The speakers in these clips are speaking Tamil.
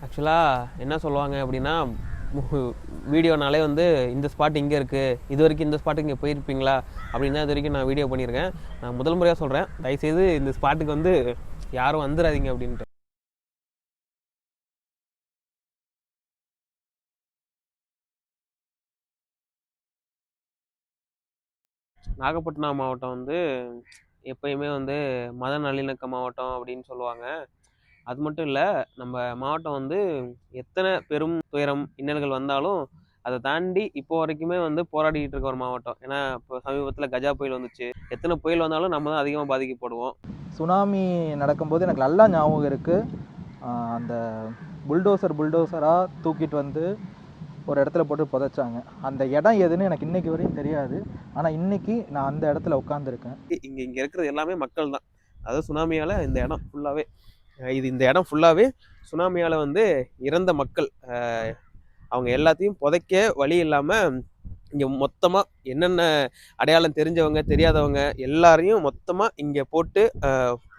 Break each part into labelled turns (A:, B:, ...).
A: ஆக்சுவலாக என்ன சொல்லுவாங்க அப்படின்னா, வீடியோனாலே வந்து இந்த ஸ்பாட் இங்கே இருக்குது, இது வரைக்கும் இந்த ஸ்பாட்டுக்கு இங்கே போயிருப்பீங்களா அப்படின்னு தான் இது வரைக்கும் நான் வீடியோ பண்ணியிருக்கேன். நான் முதல் முறையாக சொல்கிறேன், தயவுசெய்து இந்த ஸ்பாட்டுக்கு வந்து யாரும் வந்துடாதீங்க அப்படின்ட்டு. நாகப்பட்டினம் மாவட்டம் வந்து எப்பயுமே வந்து மத நல்லிணக்க மாவட்டம் அப்படின்னு சொல்லுவாங்க. அது மட்டும் இல்லை, நம்ம மாவட்டம் வந்து எத்தனை பெரும் துயரம் இன்னல்கள் வந்தாலும் அதை தாண்டி இப்போ வரைக்குமே வந்து போராடிக்கிட்டு இருக்க ஒரு மாவட்டம். ஏன்னா இப்போ சமீபத்தில் கஜா புயல் வந்துச்சு, எத்தனை புயல் வந்தாலும் நம்ம தான் அதிகமாக பாதிக்கப்படுவோம்.
B: சுனாமி நடக்கும்போது எனக்கு நல்லா ஞாபகம் இருக்குது. அந்த புல்டோசராக தூக்கிட்டு வந்து ஒரு இடத்துல போட்டு புதைச்சாங்க. அந்த இடம் எதுன்னு எனக்கு இன்னைக்கு வரையும் தெரியாது. ஆனால் இன்னைக்கு நான் அந்த இடத்துல உட்காந்துருக்கேன்.
A: இங்கே இருக்கிறது எல்லாமே மக்கள் தான். அதாவது சுனாமியால் இந்த இடம் ஃபுல்லாகவே இந்த இடம் ஃபுல்லாகவே சுனாமியால் வந்து இறந்த மக்கள். அவங்க எல்லாத்தையும் புதைக்க வழி இல்லாமல் இங்கே மொத்தமாக என்னென்ன அடையாளம் தெரிஞ்சவங்க தெரியாதவங்க எல்லாரையும் மொத்தமாக இங்கே போட்டு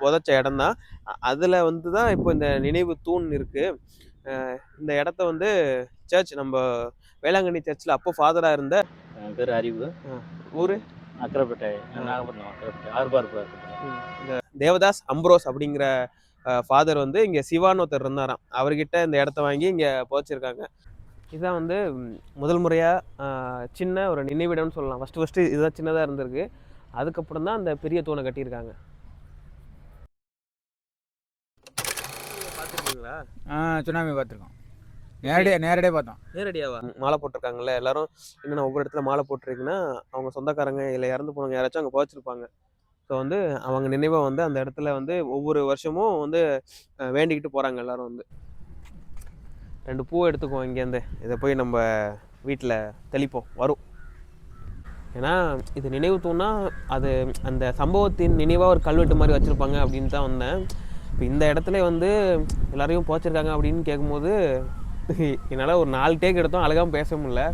A: புதைச்ச இடம் தான். அதில் வந்து தான் இப்போ இந்த நினைவு தூண் இருக்குது. இந்த இடத்த வந்து சர்ச், நம்ம வேளாங்கண்ணி சர்ச்சில் அப்போ ஃபாதராக இருந்த
C: பேர் அறிவு,
A: ஊர்
C: அக்கரைப்பேட்டை, நாகப்பட்டினம் அக்கரைப்பேட்டை, ஆர்பார்.
A: இந்த தேவதாஸ் அம்ப்ரோஸ் அப்படிங்கிற ஃபாதர் வந்து இங்கே சிவான்னு ஒருத்தர் இருந்தாராம். அவர்கிட்ட இந்த இடத்த வாங்கி இங்கே புதைச்சிருக்காங்க. இதுதான் வந்து முதல் முறையாக சின்ன ஒரு நினைவிடம்னு சொல்லலாம். ஃபஸ்ட்டு இதுதான் சின்னதாக இருந்திருக்கு. அதுக்கப்புறம் தான் அந்த பெரிய தூணை கட்டியிருக்காங்க. பார்த்துருக்கீங்களா?
D: சுனாமி பார்த்துருக்கோம். நேரடியாக பார்த்தோம்.
A: நேரடியாவா? மாலை போட்டிருக்காங்கல்ல எல்லாரும். என்னென்ன ஒவ்வொரு இடத்துல மாலை போட்டிருக்கீங்கன்னா அவங்க சொந்தக்காரங்க இல்லை இறந்து போனவங்க யாராச்சும் அங்கே புதைச்சிருப்பாங்க. ஸோ வந்து அவங்க நினைவாக வந்து அந்த இடத்துல வந்து ஒவ்வொரு வருஷமும் வந்து வேண்டிக்கிட்டு போகிறாங்க எல்லாரும். வந்து 2 பூவை எடுத்துக்குவோம் இங்கேருந்து, இதை போய் நம்ம வீட்டில் தெளிப்போம் வரும். ஏன்னா இது நினைவு தூணா, அது அந்த சம்பவத்தின் நினைவாக ஒரு கல்வெட்டு மாதிரி வச்சுருப்பாங்க அப்படின்னு தான் வந்தேன். இப்போ இந்த இடத்துல வந்து எல்லாரையும் போச்சிருக்காங்க அப்படின்னு கேட்கும்போது என்னால் ஒரு 4 டேக் எடுத்தோம் அழகாமல் பேச முடியல,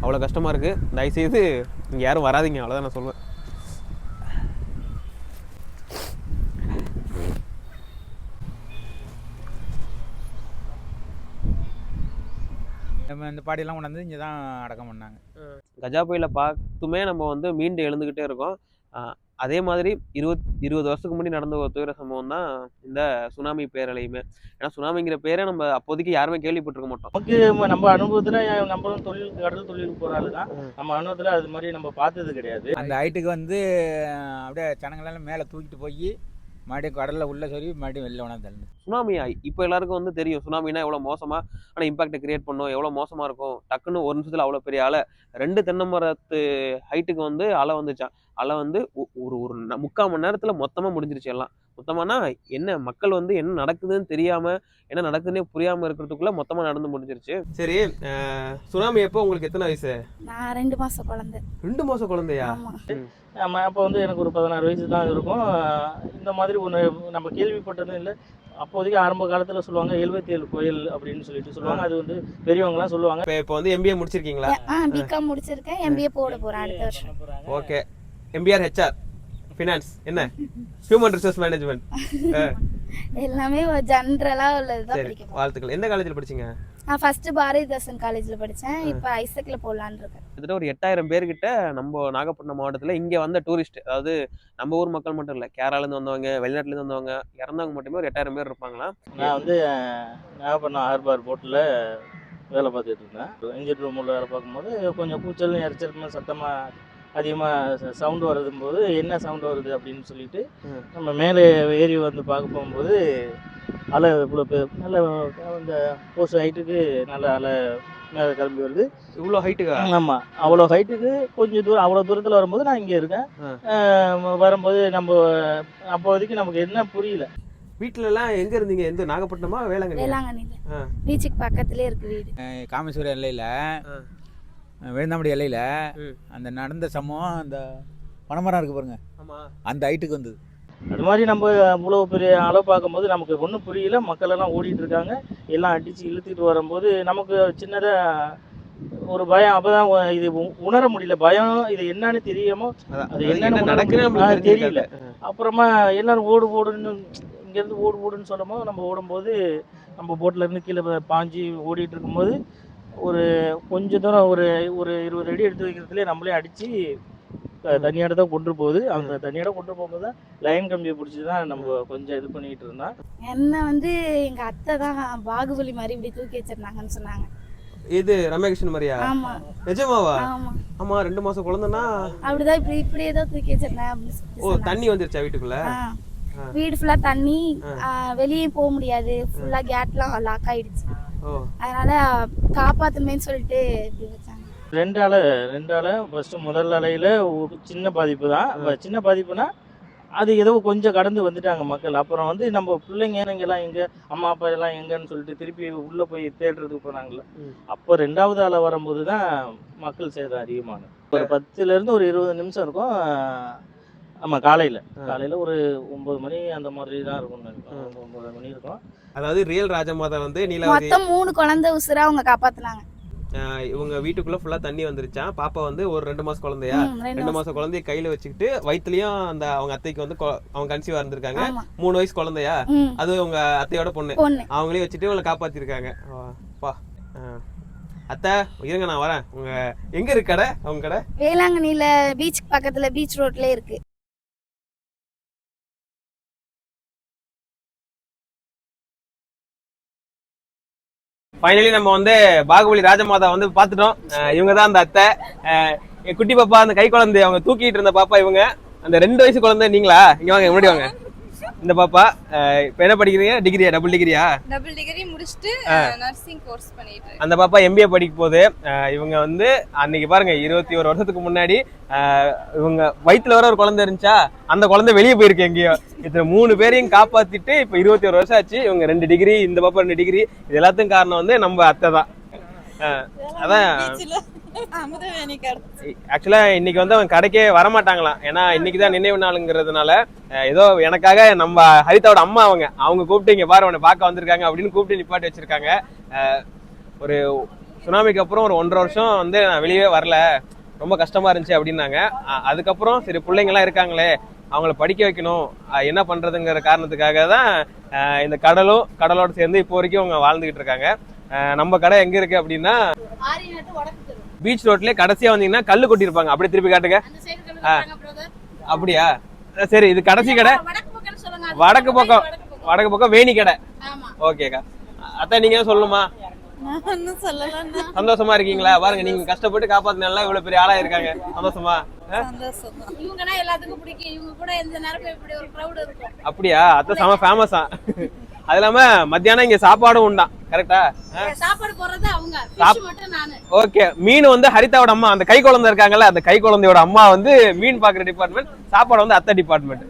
A: அவ்வளோ கஷ்டமாக இருக்குது. தயவுசெய்து இங்கே யாரும் வராதிங்க, அவ்வளோதான் நான் சொல்லுவேன்.
D: நம்ம இந்த பாடியெல்லாம் கொண்டாந்து இங்கே தான் அடக்கம் பண்ணாங்க.
A: கஜா புயலை பார்த்துமே நம்ம வந்து மீண்டு எழுந்துக்கிட்டே இருக்கோம். அதே மாதிரி 20 வருஷத்துக்கு முன்னாடி நடந்த ஒரு துயர சம்பவம் தான் இந்த சுனாமி பேரலையுமே. ஏன்னா சுனாமிங்கிற பேரை நம்ம அப்போதைக்கு யாருமே கேள்விப்பட்டிருக்க மாட்டோம்.
C: நமக்கு நம்ம அனுபவத்தில் நம்மளும் கடல் தொழிலுக்கு போகிறாள் தான். நம்ம அனுபவத்தில் அது மாதிரி நம்ம பார்த்தது கிடையாது.
D: அந்த ஹைட்டுக்கு வந்து அப்படியே ஜனங்களெல்லாம் மேலே தூக்கிட்டு போய் மறுபடியும் கடலில் உள்ள சொல்லி மறுபடியும் வெளில வேணாம் தள்ளு.
A: சுனாமியா இப்போ எல்லாருக்கும் வந்து தெரியும் சுனாமினா எவ்வளோ மோசமாக, ஆனால் இம்பாக்டை கிரியேட் பண்ணும், எவ்வளோ மோசமாக இருக்கும். டக்குன்னு ஒரு நிமிஷத்தில் அவ்வளோ பெரிய அலை, 2 தென்னை மரத்து ஹைட்டுக்கு வந்து அலை வந்துச்சான். அலை வந்து ஒரு 3/4 மணி நேரத்தில் மொத்தமாக முடிஞ்சிருச்சு எல்லாம். மொத்தமானா என்ன, மக்கள் வந்து என்ன நடக்குதுன்னு தெரியாமல் என்ன நடக்குதுன்னே புரியாமல் இருக்கிறதுக்குள்ளே மொத்தமாக நடந்து முடிஞ்சிருச்சு. சரி, சுனாமி எப்போ உங்களுக்கு எத்தனை வயசு?
E: நான் 2 மாதம் குழந்தை.
A: 2 மாதம் குழந்தையா?
C: நம்ம அப்போ வந்து எனக்கு ஒரு 16 வயசு தான் இருக்கும். இந்த மாதிரி ஒன்று நம்ம கேள்விப்பட்டதும் இல்லை. அப்போதைக்கு ஆரம்ப காலத்தில் சொல்லுவாங்க 77 கோயில் அப்படின்னு சொல்லிட்டு சொல்லுவாங்க. அது வந்து பெரியவங்கலாம் சொல்லுவாங்க.
A: இப்போ வந்து MBA முடிச்சிருக்கீங்களா?
E: பிகாம் முடிச்சிருக்கேன், MBA போட போகிறேன் அடுத்த வருஷம்.
A: ஓகே, MBR HR ஃபினான்ஸ், என்ன ஹியூமன் ரிசோர்ஸ் மேனேஜ்மெண்ட்,
E: எல்லாமே ஜென்ரலாக உள்ளது தான் படிக்கணும்.
A: வாழ்த்துக்கள். எந்த காலேஜில் படிச்சிங்க?
E: நான் ஃபர்ஸ்ட் பாரதிதாசன் காலேஜில் படித்தேன், இப்போ ஐசக்கில் போடலான்னு இருக்கேன்.
A: கிட்டத்தட்ட ஒரு 8000 பேர்கிட்ட நம்ம நாகப்பட்டினம் மாவட்டத்தில் இங்கே வந்த டூரிஸ்ட், அதாவது நம்ம ஊர் மக்கள் மட்டும் இல்லை, கேரளாலேருந்து வந்தவங்க, வெளிநாட்டிலேருந்து வந்தவங்க, இறந்தவங்க மட்டுமே ஒரு 8000 பேர் இருப்பாங்களா.
C: நான் வந்து நாகப்பட்டினம் ஆர்பார் போட்டில் வேலை பார்த்துட்டு இருந்தேன். இன்ஜின் ரூமில் வேலை பார்க்கும்போது கொஞ்சம் கூச்சல் எரிச்சல் சத்தமாக அதிகமாக சவுண்டு வருதும்போது என்ன சவுண்டு வருது அப்படின்னு சொல்லிட்டு நம்ம மேலே ஏறி வந்து பார்க்க போகும்போது அலை இவ்வளோ நல்ல இந்த போஸ்ட் ஹைட்டுக்கு நல்ல அலை மேலே கிளம்பி வருது.
A: இவ்வளோ ஹைட்டுக்கா?
C: ஆமாம், அவ்வளோ ஹைட்டுக்கு கொஞ்சம் தூரம், அவ்வளோ தூரத்தில் வரும்போது நான் இங்கே இருக்கேன். வரும்போது நம்ம அப்போதைக்கு நமக்கு என்ன புரியல.
A: வீட்டிலலாம் எங்கே இருந்தீங்க? எந்த நாகப்பட்டினமா வேளாங்கண்ணி?
E: வேளாங்கண்ணியில் பீச்சுக்கு பக்கத்துலேயே இருக்குது வீடு.
D: காமேஸ்வரம் எல்லையில், வேந்தாம்படி எல்லையில் அந்த நடந்த சம்பவம், அந்த பனைமரம் இருக்குது பாருங்க, அந்த ஹைட்டுக்கு வந்தது.
C: அது மாதிரி நம்ம இவ்வளோ பெரிய அளவு பார்க்கும்போது நமக்கு ஒன்றும் புரியல. மக்கள் எல்லாம் ஓடிட்டு இருக்காங்க, எல்லாம் அடித்து இழுத்துட்டு வரும்போது நமக்கு சின்னதாக ஒரு பயம். அப்பதான் இது உணர முடியல, பயம் இது என்னன்னு தெரியாமோ அது என்னன்னு
A: நடக்குன்னு
C: தெரியல. அப்புறமா எல்லாரும் ஓடுன்னு இங்கேருந்து ஓடுன்னு சொல்லும் போது நம்ம ஓடும்போது நம்ம போட்டில் இருந்து கீழே பாஞ்சு ஓடிட்டு இருக்கும்போது ஒரு கொஞ்ச தூரம் ஒரு ஒரு 20 அடி எடுத்து வைக்கிறதுலேயே நம்மளே அடித்து தனியாட தான் கொண்டு போகுது. அந்த தனியாட கொண்டு போகும்போது தான் லைன் கம்பியை பிடிச்சி தான் நம்ம கொஞ்சம் இது பண்ணிட்டு இருந்தோம்.
E: என்ன வந்து எங்க அத்தை தான் பாகுபலி மாதிரி இப்படி தூக்கி வச்சிருந்தாங்கன்னு சொன்னாங்க.
A: இது ரம்யகிருஷ்ணன் மாதிரியா?
E: ஆமா.
A: நிஜமாவா?
E: ஆமா.
A: ஆமா 2 மாசம் குழந்தைன்னா
E: அப்படிதான் இப்படியே தான் தூக்கி வச்சிருந்தேன் அப்படின்னு சொல்லி
A: தண்ணி வந்துருச்சா வீட்டுக்குள்ள?
E: வீடு ஃபுல்லா தண்ணி, வெளியே போக முடியாது, ஃபுல்லா கேட்லாம் லாக் ஆயிடுச்சு. அதனால காப்பாத்துமேன்னு சொல்லிட்டு இப்படி வச்சாங்க.
C: ரெண்டு அலை ஃபஸ்ட்டு முதல் அலையில் ஒரு சின்ன பாதிப்பு தான். சின்ன பாதிப்புனா அது ஏதோ கொஞ்சம் கடந்து வந்துட்டாங்க மக்கள். அப்புறம் வந்து நம்ம பிள்ளைங்கலாம் எங்கே, அம்மா அப்பா எல்லாம் எங்கன்னு சொல்லிட்டு திருப்பி உள்ளே போய் தேடுறதுக்கு போனாங்கல்ல. அப்போ 2வது அலை வரும்போது தான் மக்கள் சேதம் அதிகமானது. ஒரு 10லேருந்து ஒரு 20 நிமிஷம் இருக்கும். ஆமாம், காலையில் ஒரு 9 மணி அந்த மாதிரி தான் இருக்கும். 9 மணி இருக்கும்.
A: அதாவது ரியல் ராஜமாதா வந்து நீலாவதி
E: மொத்தம் 3 குழந்தை உசுரா அவங்க காப்பாத்துனாங்க.
A: இவங்க வீட்டுக்குள்ள ஃபுல்லா தண்ணி வந்துருச்சான். பாப்பா வந்து ஒரு 2 மாசம் குழந்தையா, 2 மாசம் குழந்தைய கையில வச்சுக்கிட்டு வயிற்றுலயும் அந்த அவங்க அத்தைக்கு வந்து அவங்க கன்சீவா இருந்திருக்காங்க. 3 வயசு குழந்தையா, அது உங்க அத்தையோட பொண்ணு. அவங்களையும் வச்சுட்டு அவங்களை காப்பாத்திருக்காங்க. அத்தை இருங்க நான் வரேன். உங்க எங்க இருக்கு கடை? அவங்க கடை
E: வேளாங்கண்ணில பீச் பக்கத்துல, பீச் ரோட்ல இருக்கு.
A: ஃபைனலி நம்ம வந்து பாகுபலி ராஜமாதா வந்து பாத்துட்டோம். இவங்க தான் அந்த அத்தை. குட்டி பாப்பா, அந்த கை குழந்தை அவங்க தூக்கிட்டு இருந்த பாப்பா இவங்க. அந்த 2 வயசு குழந்தை நீங்களா? இங்க வாங்க, முன்னாடி வாங்க. இந்த பாப்பா இப்ப என்ன படிக்கிறீங்க? டிகிரியா? டபுள் டிகிரி முடிச்சுட்டு நர்சிங் கோர்ஸ் பண்ணிட்டு அந்த பாப்பா MBA படிக்க போகுது. இவங்க வந்து அன்னைக்கு பாருங்க 21 வருஷத்துக்கு முன்னாடி இவங்க வயிற்றுல வர ஒரு குழந்தை இருந்துச்சா, அந்த குழந்தை வெளியே போயிருக்கு எங்கேயோ. இத்தனை 3 பேரையும் காப்பாத்திட்டு இப்ப 21 வருஷம் ஆச்சு. இவங்க 2 டிகிரி, இந்த பாப்பா 2 டிகிரி. இது எல்லாத்துக்கும் காரணம் வந்து நம்ம அத்தை தான். அதான் ஆக்சுவலா இன்னைக்கு வந்து அவங்க கடைக்கே வரமாட்டாங்களாம். ஏன்னா இன்னைக்குதான் நினைவு நாளுங்கிறதுனால ஏதோ எனக்காக நம்ம ஹரிதாவோட அம்மா அவங்க கூப்பிட்டு இங்க பாரு உன்னை பார்க்க வந்திருக்காங்க அப்படின்னு கூப்பிட்டு நிப்பாட்டி வச்சிருக்காங்க. ஒரு சுனாமிக்கு அப்புறம் ஒரு 1.5 வருஷம் வந்து நான் வெளியே வரல, ரொம்ப கஷ்டமா இருந்துச்சு அப்படின்னாங்க. அதுக்கப்புறம் சரி பிள்ளைங்க எல்லாம் இருக்காங்களே, அவங்கள படிக்க வைக்கணும், என்ன பண்றதுங்கிற காரணத்துக்காக தான் இந்த கடலோட சேர்ந்து இப்போ வரைக்கும் அவங்க வாழ்ந்துகிட்டு இருக்காங்க. நம்ம கடை எங்க இருக்கு அப்படின்னா பீச் ரோட்லயே கடைசியா வந்தீங்கன்னா கல்லு கொட்டிருப்பாங்க. அப்படியே திருப்பி காட்டுங்க. அப்படியா? சரி, இது கடைசி கடை. வடக்கு பக்கம் வேணி கடை. ஓகேக்கா. அதான் நீங்க சொல்லணுமா? சந்தோஷமா இருக்கீங்களா? பாருங்க, நீங்க கஷ்டப்பட்டு காப்பாத்தினால இவ்வளவு பெரிய ஆளா இருக்காங்க. சந்தோஷமா? அப்படியா? அதான் செம ஃபேமஸா. அது இல்லாம மத்தியானம் இங்க சாப்பாடும் உண்டாம். கரெக்டா? ஓகே. மீன் வந்து ஹரிதாவோட அம்மா, அந்த கை குழந்தை இருக்காங்கல்ல, அந்த கை குழந்தையோட அம்மா வந்து மீன் பாக்குற டிபார்ட்மெண்ட், சாப்பாடு வந்து அத்தை டிபார்ட்மெண்ட்.